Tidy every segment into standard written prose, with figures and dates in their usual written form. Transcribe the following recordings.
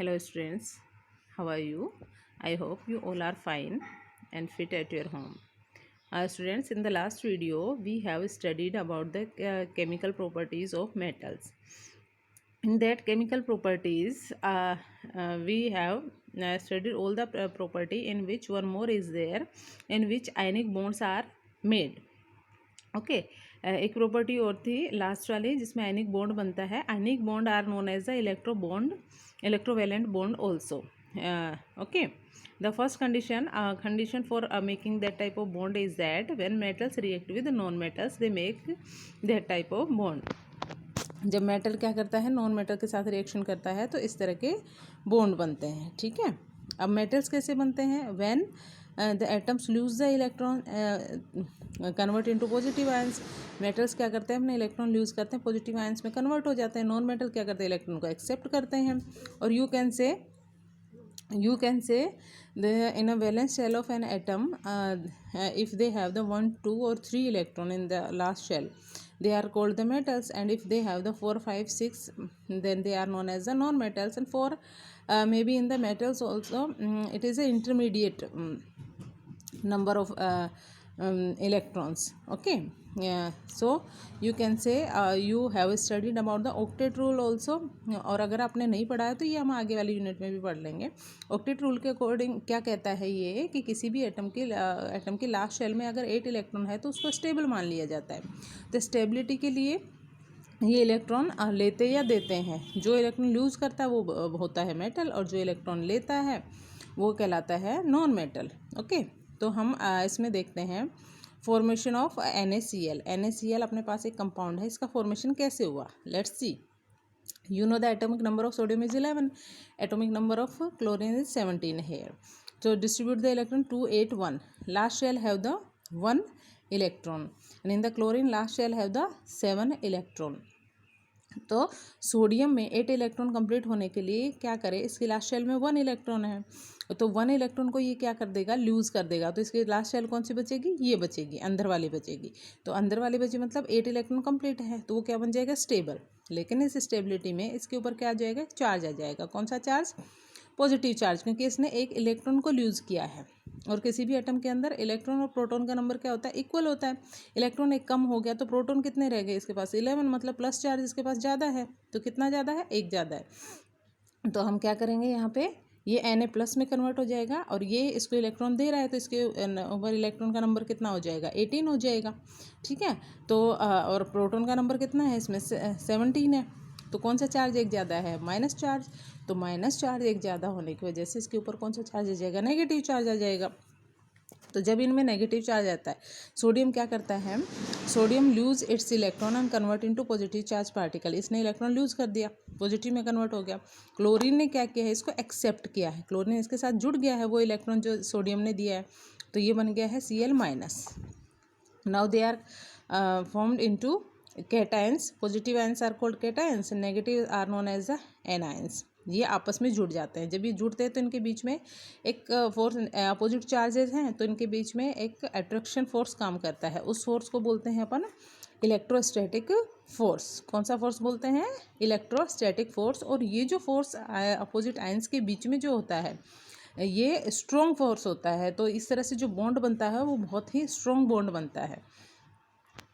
Hello students, how are you? I hope you all are fine and fit at your home. Students, in the last video we have studied about the chemical properties of metals. In that chemical properties, we have studied all the property in which one more is there, in which ionic bonds are made. Okay एक property और थी last वाली जिसमें ionic bond बनता है. Ionic bond are known as the electrovalent bond also. Okay, the first condition for making that type of bond is that when metals react with non metals they make that type of bond. जब metal क्या करता है, non metal के साथ reaction करता है तो इस तरह के बॉन्ड बनते हैं. ठीक है, अब मेटल्स कैसे बनते हैं? When the atoms lose the electron convert into positive ions. Metals क्या करते हैं, अपने इलेक्ट्रॉन लूज करते हैं, पॉजिटिव आयंस में कन्वर्ट हो जाते हैं. नॉन मेटल क्या करते हैं, इलेक्ट्रॉन को एक्सेप्ट करते हैं. और you can say in a valence shell of an atom, if they have the 1, 2 or 3 electron in the last shell, they are called the metals, and if they have the 4, 5, 6, then they are known as the non metals. And for maybe in the metals also, it is an intermediate number of electrons. Okay, yeah, so you can say you have studied about the octet rule also. और अगर आपने नहीं पढ़ा है तो ये हम आगे वाली यूनिट में भी पढ़ लेंगे. ऑक्टेट रूल के अकॉर्डिंग क्या कहता है ये कि किसी भी एटम की लास्ट शेल में अगर 8 इलेक्ट्रॉन है तो उसको स्टेबल मान लिया जाता है. तो स्टेबिलिटी के लिए ये इलेक्ट्रॉन लेते या देते हैं. जो इलेक्ट्रॉन लूज करता है वो होता है मेटल, और जो इलेक्ट्रॉन लेता है वो कहलाता है नॉन मेटल. ओके, तो हम इसमें देखते हैं फॉर्मेशन ऑफ NaCl. NaCl अपने पास एक कंपाउंड है, इसका फॉर्मेशन कैसे हुआ, let's see. You know the atomic number of sodium is 11. Atomic number of chlorine is 17 here. So distribute the electron 2, 8, 1. Last shell have the 1 electron, and in the chlorine last shell have the 7 electron. तो sodium में 8 electron complete होने के लिए क्या करें, इसकी last shell में 1 electron है तो 1 इलेक्ट्रॉन को ये क्या कर देगा, लूज़ कर देगा. तो इसकी लास्ट शेल कौन सी बचेगी, ये बचेगी, अंदर वाली बचेगी. तो अंदर वाली बची मतलब 8 इलेक्ट्रॉन कंप्लीट है तो वो क्या बन जाएगा, स्टेबल. लेकिन इस स्टेबिलिटी में इसके ऊपर क्या आ जाएगा, चार्ज आ जाएगा. कौन सा चार्ज, पॉजिटिव चार्ज, क्योंकि इसने एक इलेक्ट्रॉन को लूज़ किया है. और किसी भी एटम के अंदर इलेक्ट्रॉन और प्रोटॉन का नंबर क्या होता है, इक्वल होता है. इलेक्ट्रॉन एक कम हो गया तो प्रोटॉन कितने रह गए, इसके पास 11, मतलब प्लस चार्ज इसके पास ज़्यादा है. तो कितना ज़्यादा है, एक ज़्यादा है. तो हम क्या करेंगे, यहाँ पे ये Na+ में कन्वर्ट हो जाएगा, और ये इसको इलेक्ट्रॉन दे रहा है तो इसके ऊपर इलेक्ट्रॉन का नंबर कितना हो जाएगा, 18 हो जाएगा. ठीक है, तो और प्रोटॉन का नंबर कितना है इसमें, 17 है. तो कौन सा चार्ज एक ज़्यादा है, माइनस चार्ज. तो माइनस चार्ज एक ज़्यादा होने की वजह से इसके ऊपर कौन सा चार्ज आ जाएगा, नेगेटिव चार्ज आ जाएगा. तो जब इनमें नेगेटिव चार्ज आता है, सोडियम क्या करता है, sodium lose its electron and convert into positive charge particle. इसने इलेक्ट्रॉन लूज कर दिया, पॉजिटिव में कन्वर्ट हो गया. क्लोरीन ने क्या किया है, इसको एक्सेप्ट किया है, क्लोरीन इसके साथ जुड़ गया है वो इलेक्ट्रॉन जो सोडियम ने दिया है, तो ये बन गया है Cl-. Now they are formed into cations. Positive ions are called cations, negative are known as the anions. ये आपस में जुड़ जाते हैं. जब ये जुड़ते हैं तो इनके बीच में एक फोर्स, अपोजिट चार्जेस हैं तो इनके बीच में एक अट्रैक्शन फोर्स काम करता है. उस फोर्स को बोलते हैं अपन इलेक्ट्रोस्टैटिक फोर्स. कौन सा फोर्स बोलते हैं, इलेक्ट्रोस्टैटिक फोर्स. और ये जो फोर्स अपोजिट आयंस के बीच में जो होता है ये स्ट्रॉन्ग फोर्स होता है. तो इस तरह से जो बॉन्ड बनता है वो बहुत ही स्ट्रॉन्ग बॉन्ड बनता है.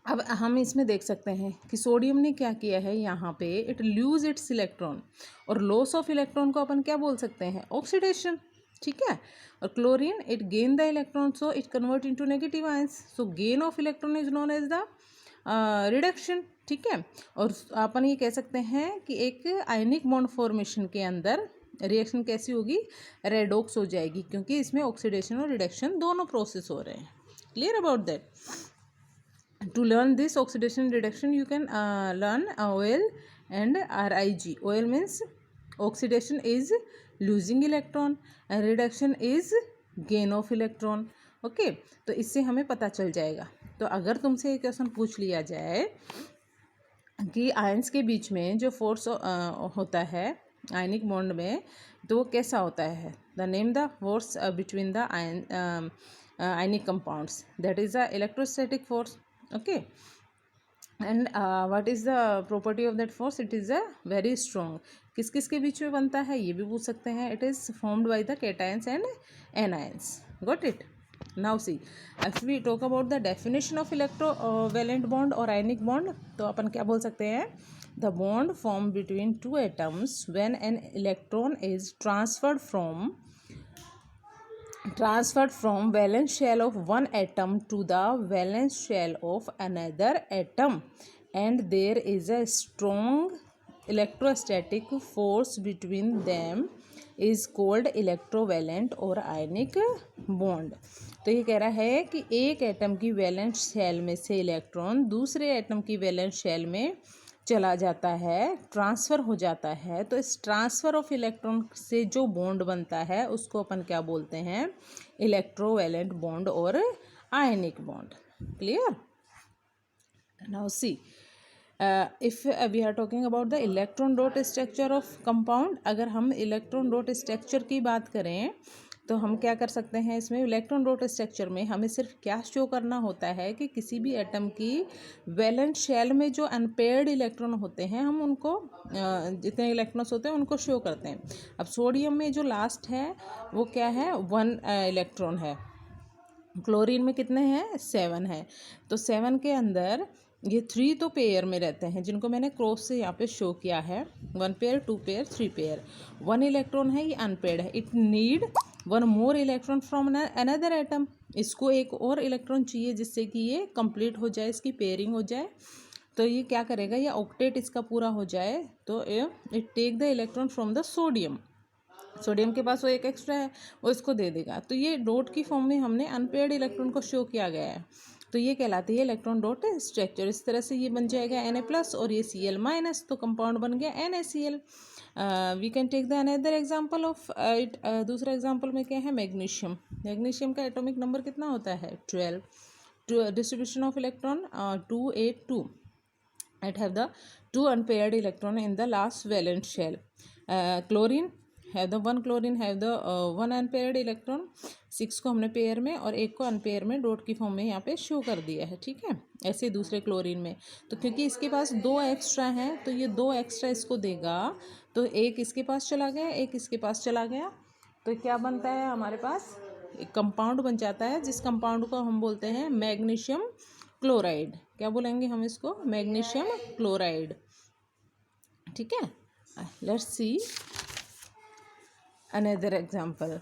अब हम इसमें देख सकते हैं कि सोडियम ने क्या किया है, यहाँ पे इट लूज इट्स इलेक्ट्रॉन, और लॉस ऑफ इलेक्ट्रॉन को अपन क्या बोल सकते हैं, ऑक्सीडेशन. ठीक है, और chlorine it gain the electron so it convert into negative ions. So gain of electron is known as the reduction. ठीक है, और अपन ये कह सकते हैं कि एक आयनिक बॉन्ड फॉर्मेशन के अंदर रिएक्शन कैसी होगी, रेडॉक्स हो जाएगी, क्योंकि इसमें ऑक्सीडेशन और रिडक्शन दोनों प्रोसेस हो रहे हैं. Clear about that. To learn this oxidation reduction you can learn OL and RIG. OL means oxidation is losing electron and reduction is gain of electron. Okay, तो इससे हमें पता चल जाएगा. तो अगर तुमसे एक क्वेश्चन पूछ लिया जाए कि आयंस के बीच में जो फोर्स होता है आयनिक बॉन्ड में, तो वो कैसा होता है, the name the force between the ionic compounds, that is the electrostatic force. Okay, and what is the property of that force? It is a very strong. किस किस के बीच में बनता है ये भी पूछ सकते हैं. It is formed by the cations and anions. Got it. Now see, if we talk about the definition of electrovalent bond और आयनिक बॉन्ड, तो अपन क्या बोल सकते हैं? The bond form between two atoms when an electron is transferred from valence shell of one atom to the valence shell of another atom, and there is a strong electrostatic force between them is called electrovalent और ionic bond. तो ये कह रहा है कि एक atom की valence shell में से इलेक्ट्रॉन दूसरे एटम की वैलेंस शेल में चला जाता है, ट्रांसफ़र हो जाता है. तो इस ट्रांसफ़र ऑफ इलेक्ट्रॉन से जो बॉन्ड बनता है उसको अपन क्या बोलते हैं? इलेक्ट्रोवैलेंट बॉन्ड और ionic bond. Clear? Now see, if we are talking about the electron dot structure of compound, अगर हम इलेक्ट्रॉन डॉट स्ट्रक्चर की बात करें तो हम क्या कर सकते हैं? इसमें इलेक्ट्रॉन डॉट स्ट्रक्चर में हमें सिर्फ क्या शो करना होता है कि किसी भी एटम की वैलेंस शेल में जो अनपेयर्ड इलेक्ट्रॉन होते हैं हम उनको जितने इलेक्ट्रॉन्स होते हैं उनको शो करते हैं. अब सोडियम में जो लास्ट है वो क्या है? 1 इलेक्ट्रॉन है. क्लोरीन में कितने हैं? 7 है. तो 7 के अंदर ये 3 तो पेयर में रहते हैं जिनको मैंने क्रॉस से यहाँ पे शो किया है. 1 पेयर, 2 पेयर, 3 पेयर. 1 इलेक्ट्रॉन है, ये अनपेयर्ड है. It need 1 more electron from another atom. इसको एक और इलेक्ट्रॉन चाहिए जिससे कि ये कंप्लीट हो जाए, इसकी पेयरिंग हो जाए. तो ये क्या करेगा? ये ऑक्टेट इसका पूरा हो जाए तो it take the electron from the sodium. Sodium के पास वो एक एक्स्ट्रा है, वो इसको दे देगा. तो ये डॉट की फॉर्म में हमने अनपेयर्ड इलेक्ट्रॉन को शो किया गया है. तो ये कहलाती है इलेक्ट्रॉन डॉट स्ट्रक्चर. इस तरह से ये बन जाएगा Na+ और ये Cl-, तो कंपाउंड बन गया NaCl. We can take the another example of it. दूसरा एग्जांपल में क्या है? मैग्नीशियम. मैग्नीशियम का एटॉमिक नंबर कितना होता है? 12. Distribution of electron 282. it have the 2 unpaired electron in the last valence shell. Chlorine have the 1 chlorine have the 1 unpaired electron. 6 को हमने पेयर में और एक को अनपेयर में डॉट की फॉर्म में यहाँ पे शो कर दिया है. ठीक है. ऐसे दूसरे क्लोरीन में तो क्योंकि इसके पास 2 एक्स्ट्रा हैं तो ये 2 एक्स्ट्रा इसको देगा. तो एक इसके पास चला गया, एक इसके पास चला गया. तो क्या बनता है हमारे पास? एक कंपाउंड बन जाता है जिस कंपाउंड को हम बोलते हैं मैग्नीशियम क्लोराइड. क्या बोलेंगे हम इसको? Magnesium chloride. ठीक है. Let's see another example.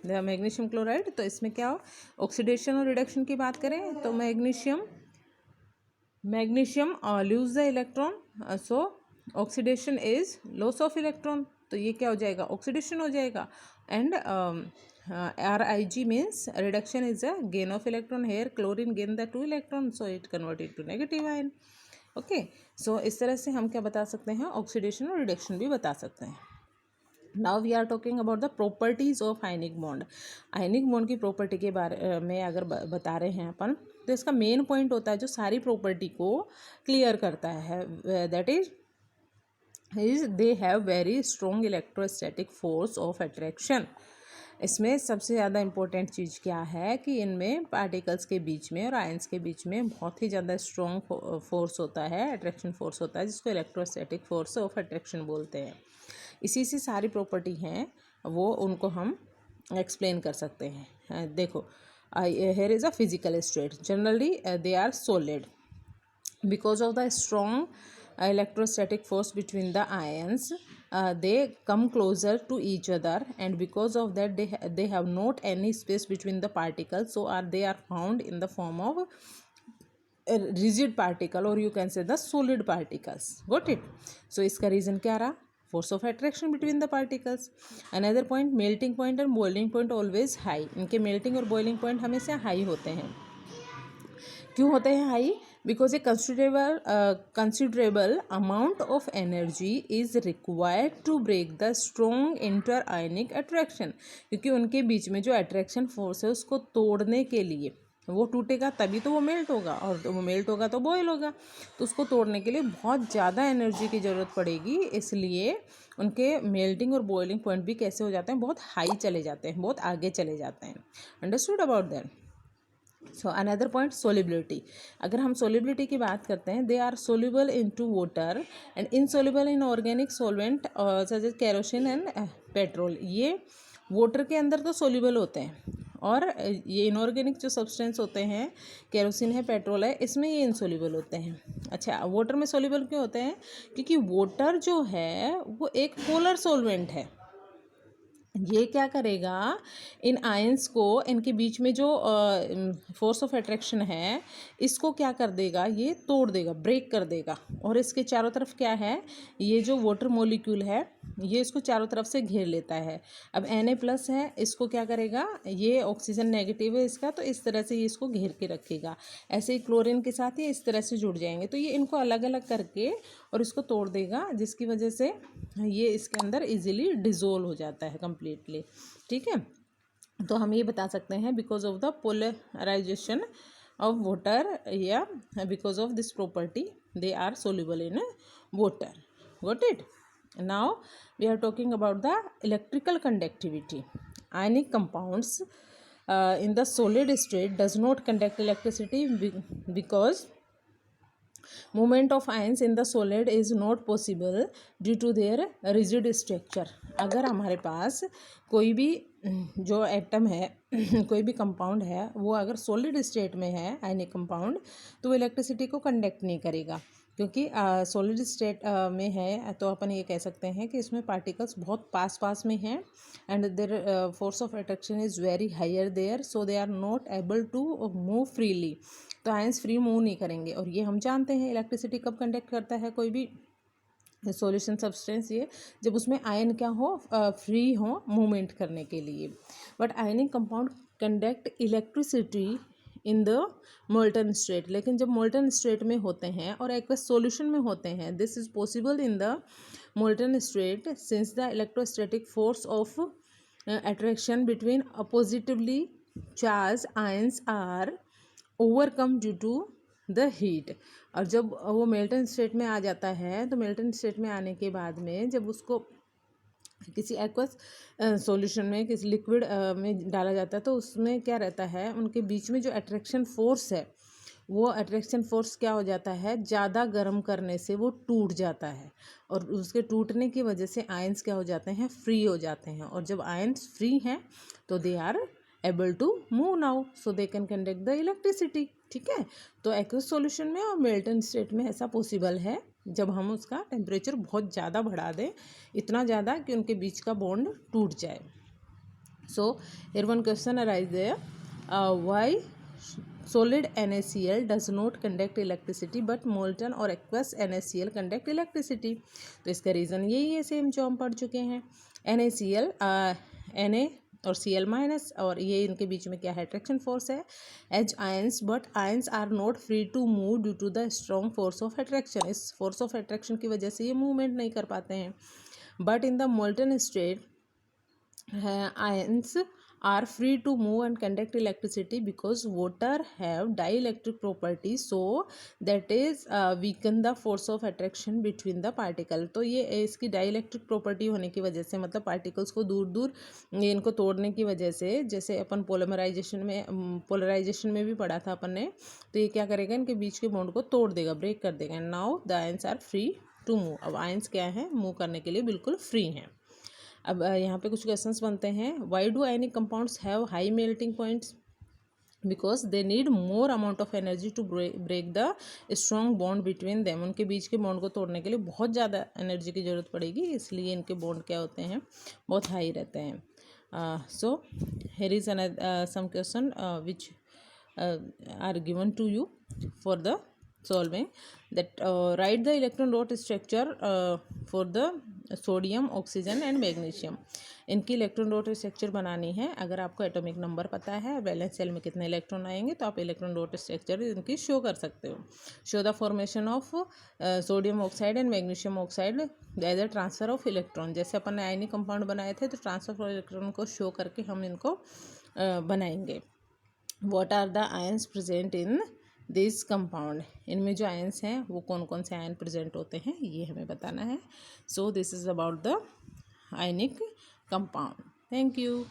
The magnesium chloride. तो इसमें क्या हो? ऑक्सीडेशन और रिडक्शन की बात करें तो magnesium lose the electron. So oxidation is loss of electron. तो ये क्या हो जाएगा? ऑक्सीडेशन हो जाएगा. And RIG means reduction is a gain of electron. Here chlorine gain the 2 electron, so it converted to negative ion. Okay, so इस तरह से हम क्या बता सकते हैं? ऑक्सीडेशन और रिडक्शन भी बता सकते हैं. Now we are talking about the properties of ionic bond. Ionic bond की प्रॉपर्टी के बारे में अगर बता रहे हैं अपन तो इसका मेन पॉइंट होता है जो सारी प्रॉपर्टी को क्लियर करता है, that is they have very strong electrostatic force of attraction. इसमें सबसे ज़्यादा इम्पोर्टेंट चीज़ क्या है कि इनमें पार्टिकल्स के बीच में और आयंस के बीच में बहुत ही ज़्यादा स्ट्रॉन्ग फोर्स होता है, अट्रैक्शन फोर्स होता है, जिसको इलेक्ट्रोस्टैटिक फोर्स ऑफ अट्रैक्शन बोलते हैं. इसी से सारी प्रॉपर्टी हैं वो उनको हम एक्सप्लेन कर सकते हैं. देखो, here is a physical state. Generally they are solid. Because of the strong electrostatic force between the ions, they come closer to each other, and because of that they have not any space between the particles, so they are found in the form of a rigid particle, or you can say the solid particles. Got it? So इसका reason क्या रहा? Force of attraction between the particles. Another point, melting point and boiling point always high. इनके melting और boiling point हमेशा high होते हैं. क्यों होते हैं high? Because a considerable amount of energy is required to break the strong inter ionic attraction. क्योंकि उनके बीच में जो अट्रैक्शन फोर्स है उसको तोड़ने के लिए, वो टूटेगा तभी तो वो मेल्ट होगा, और वो मेल्ट होगा तो बॉयल होगा. तो उसको तोड़ने के लिए बहुत ज़्यादा एनर्जी की ज़रूरत पड़ेगी. इसलिए उनके मेल्टिंग और बॉइलिंग पॉइंट भी कैसे हो जाते हैं? बहुत हाई चले जाते हैं, बहुत आगे चले जाते हैं. Understood about that? So another point solubility. अगर हम सोलिबिलिटी की बात करते हैं, they are soluble in to water and insoluble in organic solvent such as kerosene and petrol. ये वाटर के अंदर तो सोल्यूबल होते हैं, और ये इनऑर्गेनिक जो सब्सटेंस होते हैं, केरोसिन है, पेट्रोल है, इसमें ये इनसोल्यूबल होते हैं। अच्छा, वाटर में सोल्यूबल क्यों होते हैं? क्योंकि वाटर जो है वो एक पोलर सोलवेंट है। ये क्या करेगा, इन आयंस को, इनके बीच में जो फोर्स ऑफ अट्रैक्शन है, इसको क्या कर देगा, ये तोड़ देगा, ब्रेक कर देगा। और इसके चारों तरफ क्या है, ये जो वाटर मॉलिक्यूल है ये इसको चारों तरफ से घेर लेता है। अब Na+ है, इसको क्या करेगा, ये ऑक्सीजन नेगेटिव है इसका, तो इस तरह से ये इसको घेर के रखेगा। ऐसे ही क्लोरीन के साथ ये इस तरह से जुड़ जाएंगे, तो ये इनको अलग अलग करके और इसको तोड़ देगा, जिसकी वजह से ये इसके अंदर इजीली डिज़ोल्व हो जाता है कम्प्लीटली। ठीक है, तो हम ये बता सकते हैं because of the polarization of water, या because of this property they are soluble in water. Got it? Now we are talking about the electrical conductivity. Ionic compounds in the solid state does not conduct electricity because movement of ions in the solid is not possible due to their rigid structure. अगर हमारे पास कोई भी जो atom है कोई भी compound है, वो अगर सॉलिड स्टेट में है, आयनिक कंपाउंड, तो वो इलेक्ट्रिसिटी को कंडक्ट नहीं करेगा। क्योंकि सॉलिड स्टेट में है, तो अपन ये कह सकते हैं कि इसमें पार्टिकल्स बहुत पास पास में हैं, and there force of attraction is very higher there, so they are not able to move freely. तो आयंस फ्री मूव नहीं करेंगे। और ये हम जानते हैं इलेक्ट्रिसिटी कब कंडक्ट करता है कोई भी सॉल्यूशन सब्सटेंस, ये जब उसमें आयन क्या हो, फ्री हो मूवमेंट करने के लिए। But ionic compound conduct electricity in the molten state. लेकिन जब मोल्टन स्टेट में होते हैं और एक्वस सॉल्यूशन में होते हैं, this is possible in the molten state since the electrostatic force of attraction between oppositely charge ions are overcome due to the heat. और जब वो मेल्टन स्टेट में आ जाता है, तो मेल्टन स्टेट में आने के बाद में जब उसको किसी एक्वस सॉल्यूशन में, किसी लिक्विड में डाला जाता है, तो उसमें क्या रहता है, उनके बीच में जो अट्रैक्शन फोर्स है, वो अट्रैक्शन फोर्स क्या हो जाता है, ज़्यादा गर्म करने से वो टूट जाता है। और उसके टूटने की वजह से आयंस क्या हो जाते हैं, फ्री हो जाते हैं। और जब आयंस फ्री हैं तो they are able to move now, so they can conduct the electricity. ठीक है, तो एक्वस सॉल्यूशन में और मेल्टन स्टेट में ऐसा पॉसिबल है जब हम उसका टेम्परेचर बहुत ज़्यादा बढ़ा दें, इतना ज़्यादा कि उनके बीच का बॉन्ड टूट जाए। So here one question arise there, why solid NaCl does not conduct electricity but molten और aqueous NaCl conduct electricity? तो इसका रीज़न यही है, सेम जो हम पढ़ चुके हैं। NaCl Na और Cl- और ये इनके बीच में क्या है, अट्रैक्शन फोर्स है, as ions, but ions are not free to move due to the strong force of attraction. इस फोर्स ऑफ अट्रैक्शन की वजह से ये मूवमेंट नहीं कर पाते हैं। But in the molten state ions are free to move and conduct electricity because water have dielectric properties, so that is weaken the force of attraction between the particle। तो ये इसकी डाइलेक्ट्रिक प्रॉपर्टी होने की वजह से, मतलब particles को दूर दूर इनको तोड़ने की वजह से, जैसे अपन पोलराइजेशन में भी पढ़ा था अपन ने, तो ये क्या करेगा, इनके बीच के बॉन्ड को तोड़ देगा, ब्रेक कर देगा। Now the ions are free to move. अब आयंस क्या है, मूव करने के लिए बिल्कुल फ्री हैं। अब यहाँ पे कुछ क्वेश्चंस बनते हैं। Why do ionic compounds have high melting points? Because they need more amount of energy to break the strong bond between them. उनके बीच के बॉन्ड को तोड़ने के लिए बहुत ज़्यादा एनर्जी की ज़रूरत पड़ेगी, इसलिए इनके बॉन्ड क्या होते हैं, बहुत हाई रहते हैं। So here is some question which are given to you for the solving that, write the electron dot structure for the sodium, oxygen and magnesium. इनकी इलेक्ट्रॉन डॉट स्ट्रक्चर बनानी है। अगर आपको एटॉमिक नंबर पता है, valence shell में कितने electron आएंगे, तो आप इलेक्ट्रॉन डॉट स्ट्रक्चर इनकी शो कर सकते हो। Show the formation of sodium oxide and magnesium oxide as a transfer of electron. जैसे अपन ने आयनिक कंपाउंड बनाए थे, तो ट्रांसफर ऑफ इलेक्ट्रॉन को शो करके हम इनको बनाएंगे। What are the ions present in this compound? इनमें जो आयंस हैं वो कौन कौन से आयन प्रेजेंट होते हैं, ये हमें बताना है। So this is about the ionic compound. Thank you.